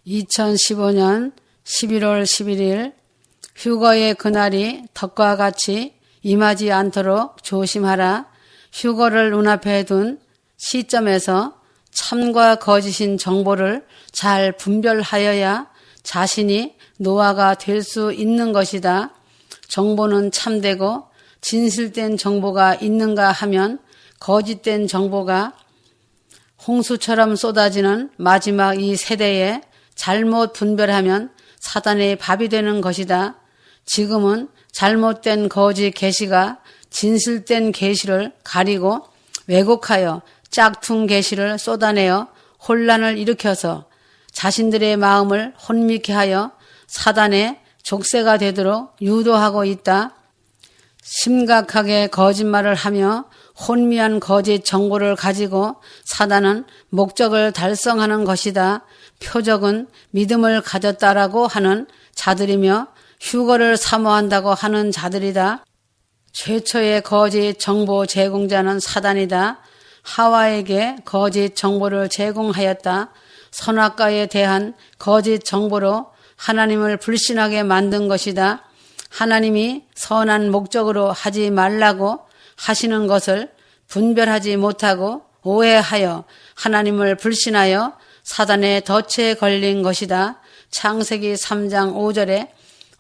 2015년 11월 11일 휴거의 그날이 덕과 같이 임하지 않도록 조심하라. 휴거를 눈앞에 둔 시점에서 참과 거짓인 정보를 잘 분별하여야 자신이 노아가 될 수 있는 것이다. 정보는 참되고 진실된 정보가 있는가 하면 거짓된 정보가 홍수처럼 쏟아지는 마지막 이 세대에 잘못 분별하면 사단의 밥이 되는 것이다. 지금은 잘못된 거짓 계시가 진실된 계시를 가리고 왜곡하여 짝퉁 계시를 쏟아내어 혼란을 일으켜서 자신들의 마음을 혼미케 하여 사단의 족쇄가 되도록 유도하고 있다. 심각하게 거짓말을 하며 혼미한 거짓 정보를 가지고 사단은 목적을 달성하는 것이다. 표적은 믿음을 가졌다라고 하는 자들이며 휴거를 사모한다고 하는 자들이다. 최초의 거짓 정보 제공자는 사단이다. 하와에게 거짓 정보를 제공하였다. 선악과에 대한 거짓 정보로 하나님을 불신하게 만든 것이다. 하나님이 선한 목적으로 하지 말라고 하시는 것을 분별하지 못하고 오해하여 하나님을 불신하여 사단의 덫에 걸린 것이다. 창세기 3장 5절에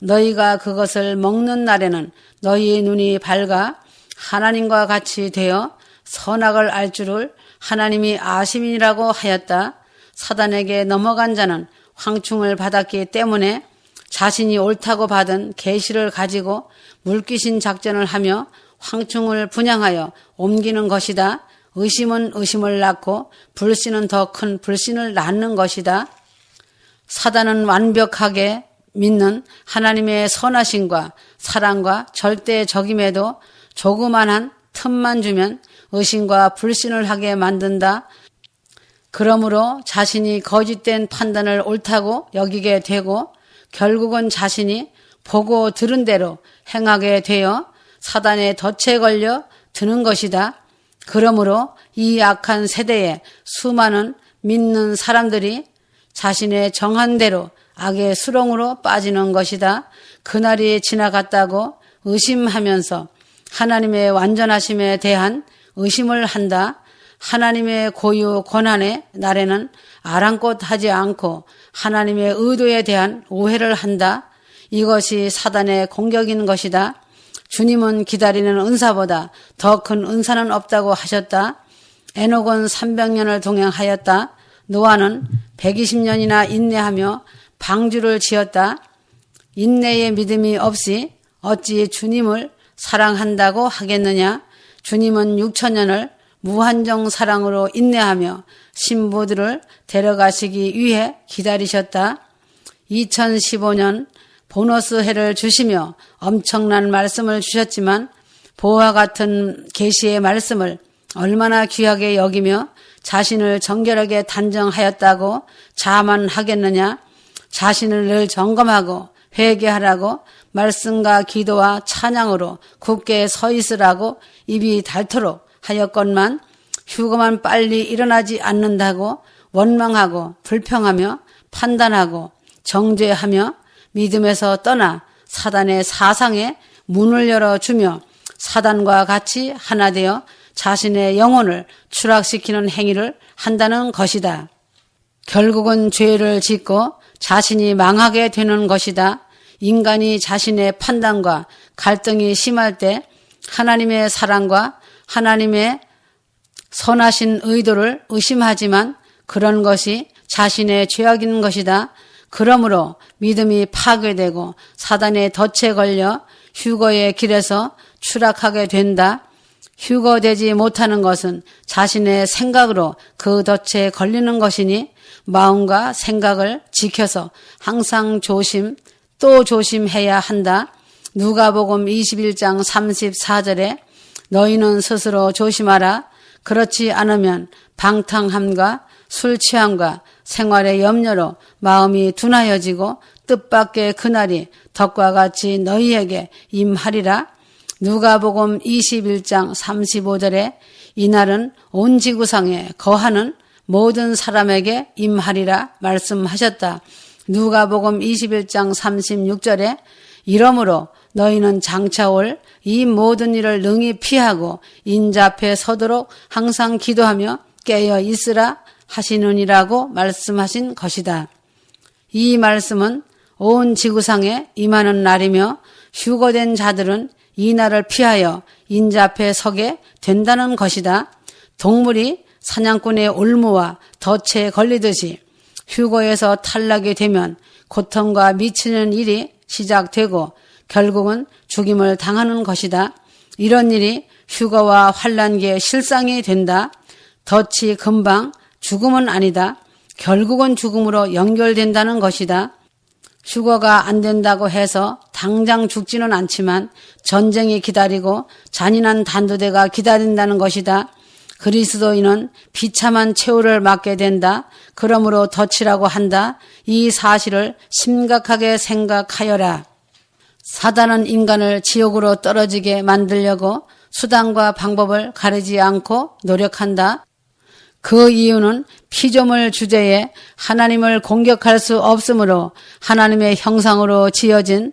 너희가 그것을 먹는 날에는 너희의 눈이 밝아 하나님과 같이 되어 선악을 알 줄을 하나님이 아심이라고 하였다. 사단에게 넘어간 자는 황충을 받았기 때문에 자신이 옳다고 받은 계시를 가지고 물귀신 작전을 하며 황충을 분양하여 옮기는 것이다. 의심은 의심을 낳고 불신은 더 큰 불신을 낳는 것이다. 사단은 완벽하게 믿는 하나님의 선하심과 사랑과 절대적임에도 조그만한 틈만 주면 의심과 불신을 하게 만든다. 그러므로 자신이 거짓된 판단을 옳다고 여기게 되고 결국은 자신이 보고 들은 대로 행하게 되어 사단의 덫에 걸려 드는 것이다. 그러므로 이 악한 세대에 수많은 믿는 사람들이 자신의 정한 대로 악의 수렁으로 빠지는 것이다. 그날이 지나갔다고 의심하면서 하나님의 완전하심에 대한 의심을 한다. 하나님의 고유 권한의 날에는 아랑곳하지 않고 하나님의 의도에 대한 오해를 한다. 이것이 사단의 공격인 것이다. 주님은 기다리는 은사보다 더 큰 은사는 없다고 하셨다. 에녹은 300년을 동행하였다. 노아는 120년이나 인내하며 방주를 지었다. 인내의 믿음이 없이 어찌 주님을 사랑한다고 하겠느냐. 주님은 6천년을 무한정 사랑으로 인내하며 신부들을 데려가시기 위해 기다리셨다. 2015년 보너스 해를 주시며 엄청난 말씀을 주셨지만 보와 같은 계시의 말씀을 얼마나 귀하게 여기며 자신을 정결하게 단정하였다고 자만하겠느냐. 자신을 늘 점검하고 회개하라고 말씀과 기도와 찬양으로 굳게 서 있으라고 입이 닳도록 하였건만 휴거만 빨리 일어나지 않는다고 원망하고 불평하며 판단하고 정죄하며 믿음에서 떠나 사단의 사상에 문을 열어주며 사단과 같이 하나 되어 자신의 영혼을 추락시키는 행위를 한다는 것이다. 결국은 죄를 짓고 자신이 망하게 되는 것이다. 인간이 자신의 판단과 갈등이 심할 때 하나님의 사랑과 하나님의 선하신 의도를 의심하지만 그런 것이 자신의 죄악인 것이다. 그러므로 믿음이 파괴되고 사단의 덫에 걸려 휴거의 길에서 추락하게 된다. 휴거되지 못하는 것은 자신의 생각으로 그 덫에 걸리는 것이니 마음과 생각을 지켜서 항상 또 조심해야 한다. 누가복음 21장 34절에 너희는 스스로 조심하라. 그렇지 않으면 방탕함과 술 취함과 생활의 염려로 마음이 둔하여지고 뜻밖의 그날이 덕과 같이 너희에게 임하리라. 누가복음 21장 35절에 이날은 온 지구상에 거하는 모든 사람에게 임하리라 말씀하셨다. 누가복음 21장 36절에 이러므로 너희는 장차 올 이 모든 일을 능히 피하고 인자 앞에 서도록 항상 기도하며 깨어 있으라 하시느니라고 말씀하신 것이다. 이 말씀은 온 지구상에 임하는 날이며 휴거된 자들은 이 날을 피하여 인자 앞에 서게 된다는 것이다. 동물이 사냥꾼의 올무와 덫에 걸리듯이 휴거에서 탈락이 되면 고통과 미치는 일이 시작되고 결국은 죽임을 당하는 것이다. 이런 일이 휴거와 환난기의 실상이 된다. 덫이 금방 죽음은 아니다. 결국은 죽음으로 연결된다는 것이다. 휴거가 안 된다고 해서 당장 죽지는 않지만 전쟁이 기다리고 잔인한 단두대가 기다린다는 것이다. 그리스도인은 비참한 최후를 맞게 된다. 그러므로 덫이라고 한다. 이 사실을 심각하게 생각하여라. 사단은 인간을 지옥으로 떨어지게 만들려고 수단과 방법을 가리지 않고 노력한다. 그 이유는 피조물 주제에 하나님을 공격할 수 없으므로 하나님의 형상으로 지어진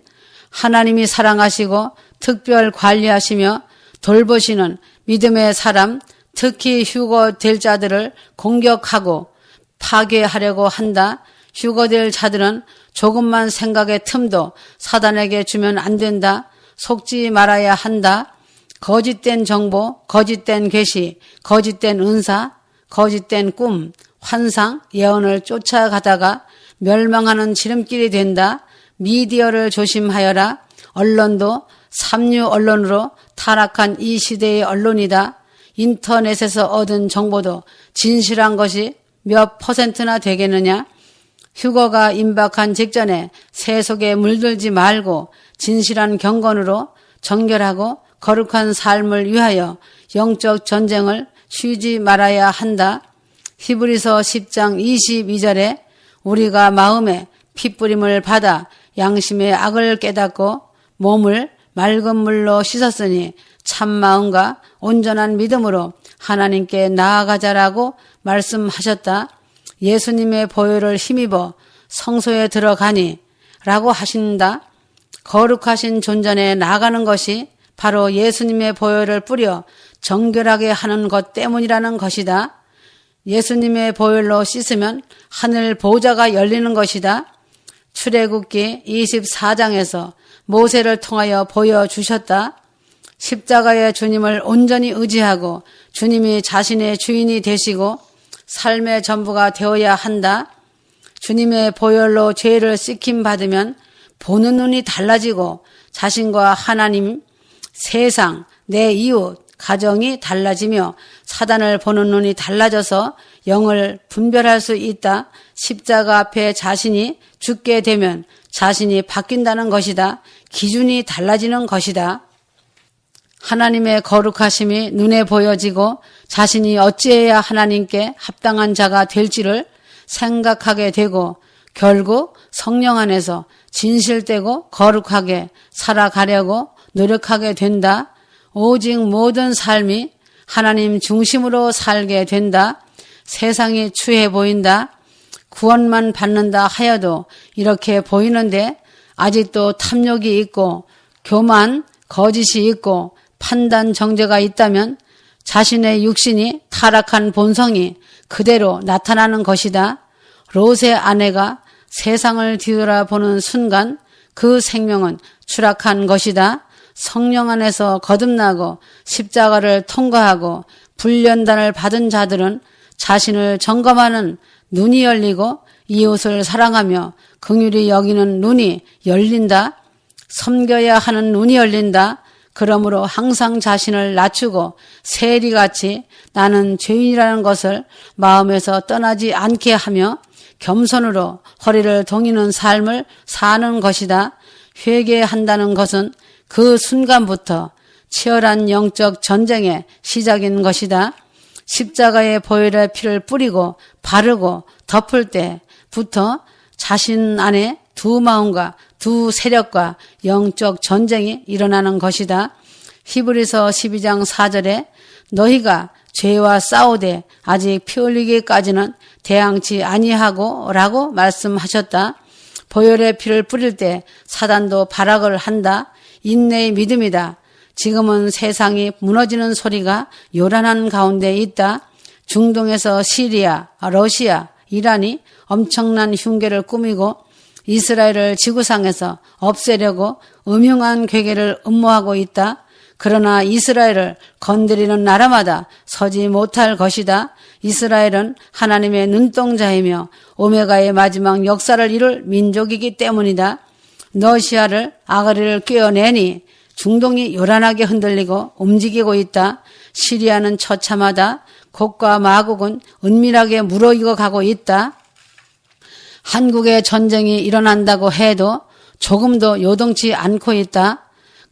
하나님이 사랑하시고 특별 관리하시며 돌보시는 믿음의 사람, 특히 휴거될 자들을 공격하고 파괴하려고 한다. 휴거될 자들은 조금만 생각의 틈도 사단에게 주면 안 된다. 속지 말아야 한다. 거짓된 정보, 거짓된 계시, 거짓된 은사, 거짓된 꿈, 환상, 예언을 쫓아가다가 멸망하는 지름길이 된다. 미디어를 조심하여라. 언론도 삼류 언론으로 타락한 이 시대의 언론이다. 인터넷에서 얻은 정보도 진실한 것이 몇 %나 되겠느냐? 휴거가 임박한 직전에 세속에 물들지 말고 진실한 경건으로 정결하고 거룩한 삶을 위하여 영적 전쟁을 쉬지 말아야 한다. 히브리서 10장 22절에 우리가 마음에 핏부림을 받아 양심의 악을 깨닫고 몸을 맑은 물로 씻었으니 참마음과 온전한 믿음으로 하나님께 나아가자라고 말씀하셨다. 예수님의 보혈을 힘입어 성소에 들어가니 라고 하신다. 거룩하신 존전에 나아가는 것이 바로 예수님의 보혈을 뿌려 정결하게 하는 것 때문이라는 것이다. 예수님의 보혈로 씻으면 하늘 보좌가 열리는 것이다. 출애굽기 24장에서 모세를 통하여 보여주셨다. 십자가의 주님을 온전히 의지하고 주님이 자신의 주인이 되시고 삶의 전부가 되어야 한다. 주님의 보혈로 죄를 씻김 받으면 보는 눈이 달라지고 자신과 하나님, 세상, 내 이웃, 가정이 달라지며 사단을 보는 눈이 달라져서 영을 분별할 수 있다. 십자가 앞에 자신이 죽게 되면 자신이 바뀐다는 것이다. 기준이 달라지는 것이다. 하나님의 거룩하심이 눈에 보여지고 자신이 어찌해야 하나님께 합당한 자가 될지를 생각하게 되고 결국 성령 안에서 진실되고 거룩하게 살아가려고 노력하게 된다. 오직 모든 삶이 하나님 중심으로 살게 된다. 세상이 추해 보인다. 구원만 받는다 하여도 이렇게 보이는데 아직도 탐욕이 있고 교만, 거짓이 있고 판단 정죄가 있다면 자신의 육신이 타락한 본성이 그대로 나타나는 것이다. 롯의 아내가 세상을 뒤돌아보는 순간 그 생명은 추락한 것이다. 성령 안에서 거듭나고 십자가를 통과하고 불련단을 받은 자들은 자신을 점검하는 눈이 열리고 이웃을 사랑하며 긍휼히 여기는 눈이 열린다. 섬겨야 하는 눈이 열린다. 그러므로 항상 자신을 낮추고 세리같이 나는 죄인이라는 것을 마음에서 떠나지 않게 하며 겸손으로 허리를 동이는 삶을 사는 것이다. 회개한다는 것은 그 순간부터 치열한 영적 전쟁의 시작인 것이다. 십자가의 보혈의 피를 뿌리고 바르고 덮을 때부터 자신 안에 두 마음과 두 세력과 영적 전쟁이 일어나는 것이다. 히브리서 12장 4절에 너희가 죄와 싸우되 아직 피 흘리기까지는 대항치 아니하고 라고 말씀하셨다. 보혈의 피를 뿌릴 때 사단도 발악을 한다. 인내의 믿음이다. 지금은 세상이 무너지는 소리가 요란한 가운데 있다. 중동에서 시리아, 러시아, 이란이 엄청난 흉계를 꾸미고 이스라엘을 지구상에서 없애려고 음흉한 괴계를 음모하고 있다. 그러나 이스라엘을 건드리는 나라마다 서지 못할 것이다. 이스라엘은 하나님의 눈동자이며 오메가의 마지막 역사를 이룰 민족이기 때문이다. 러시아를 아가리를 꿰어내니 중동이 요란하게 흔들리고 움직이고 있다. 시리아는 처참하다. 곡과 마곡은 은밀하게 무르익어 가고 있다. 한국의 전쟁이 일어난다고 해도 조금도 요동치 않고 있다.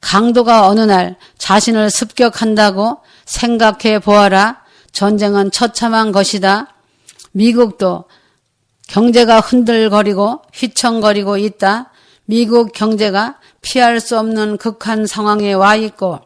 강도가 어느 날 자신을 습격한다고 생각해 보아라. 전쟁은 처참한 것이다. 미국도 경제가 흔들거리고 휘청거리고 있다. 미국 경제가 피할 수 없는 극한 상황에 와 있고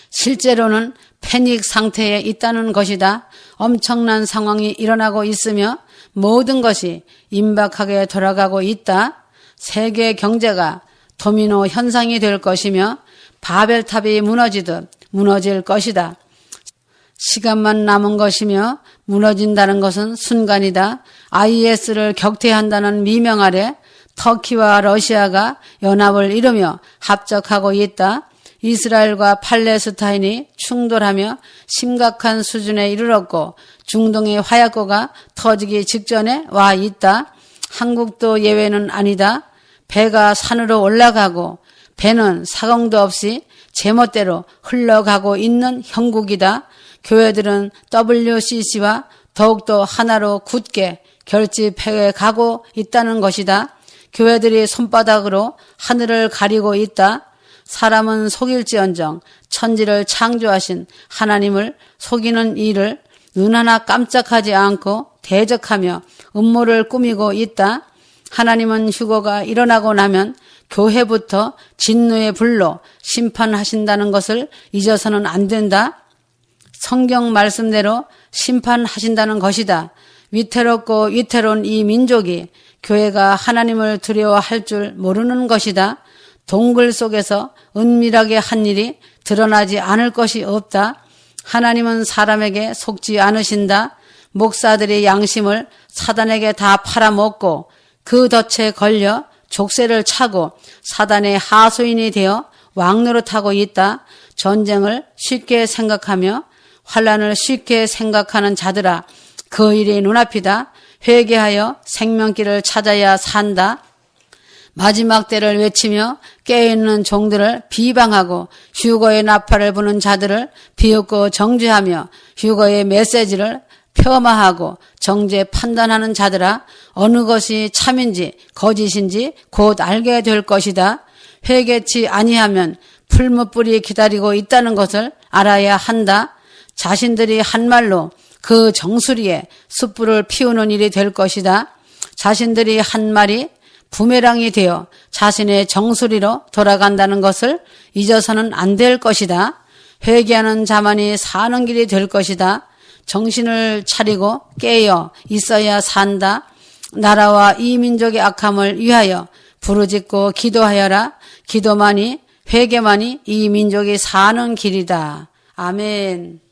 실제로는 패닉 상태에 있다는 것이다. 엄청난 상황이 일어나고 있으며 모든 것이 임박하게 돌아가고 있다. 세계 경제가 도미노 현상이 될 것이며 바벨탑이 무너지듯 무너질 것이다. 시간만 남은 것이며 무너진다는 것은 순간이다. IS를 격퇴한다는 미명 아래 터키와 러시아가 연합을 이루며 합작하고 있다. 이스라엘과 팔레스타인이 충돌하며 심각한 수준에 이르렀고 중동의 화약고가 터지기 직전에 와 있다. 한국도 예외는 아니다. 배가 산으로 올라가고 배는 사공도 없이 제멋대로 흘러가고 있는 형국이다. 교회들은 WCC와 더욱더 하나로 굳게 결집해 가고 있다는 것이다. 교회들이 손바닥으로 하늘을 가리고 있다. 사람은 속일지언정 천지를 창조하신 하나님을 속이는 일을 눈 하나 깜짝하지 않고 대적하며 음모를 꾸미고 있다. 하나님은 휴거가 일어나고 나면 교회부터 진노의 불로 심판하신다는 것을 잊어서는 안 된다. 성경 말씀대로 심판하신다는 것이다. 위태롭고 위태로운 이 민족이 교회가 하나님을 두려워할 줄 모르는 것이다. 동굴 속에서 은밀하게 한 일이 드러나지 않을 것이 없다. 하나님은 사람에게 속지 않으신다. 목사들의 양심을 사단에게 다 팔아먹고 그 덫에 걸려 족쇄를 차고 사단의 하소인이 되어 왕노릇하고 있다. 전쟁을 쉽게 생각하며 환난을 쉽게 생각하는 자들아, 그 일이 눈앞이다. 회개하여 생명길을 찾아야 산다. 마지막 때를 외치며 깨어있는 종들을 비방하고 휴거의 나팔을 부는 자들을 비웃고 정죄하며 휴거의 메시지를 폄하하고 정죄 판단하는 자들아, 어느 것이 참인지 거짓인지 곧 알게 될 것이다. 회개치 아니하면 풀무불이 기다리고 있다는 것을 알아야 한다. 자신들이 한 말로 그 정수리에 숯불을 피우는 일이 될 것이다. 자신들이 한 말이 부메랑이 되어 자신의 정수리로 돌아간다는 것을 잊어서는 안 될 것이다. 회개하는 자만이 사는 길이 될 것이다. 정신을 차리고 깨어 있어야 산다. 나라와 이 민족의 악함을 위하여 부르짖고 기도하여라. 기도만이 회개만이 이 민족이 사는 길이다. 아멘.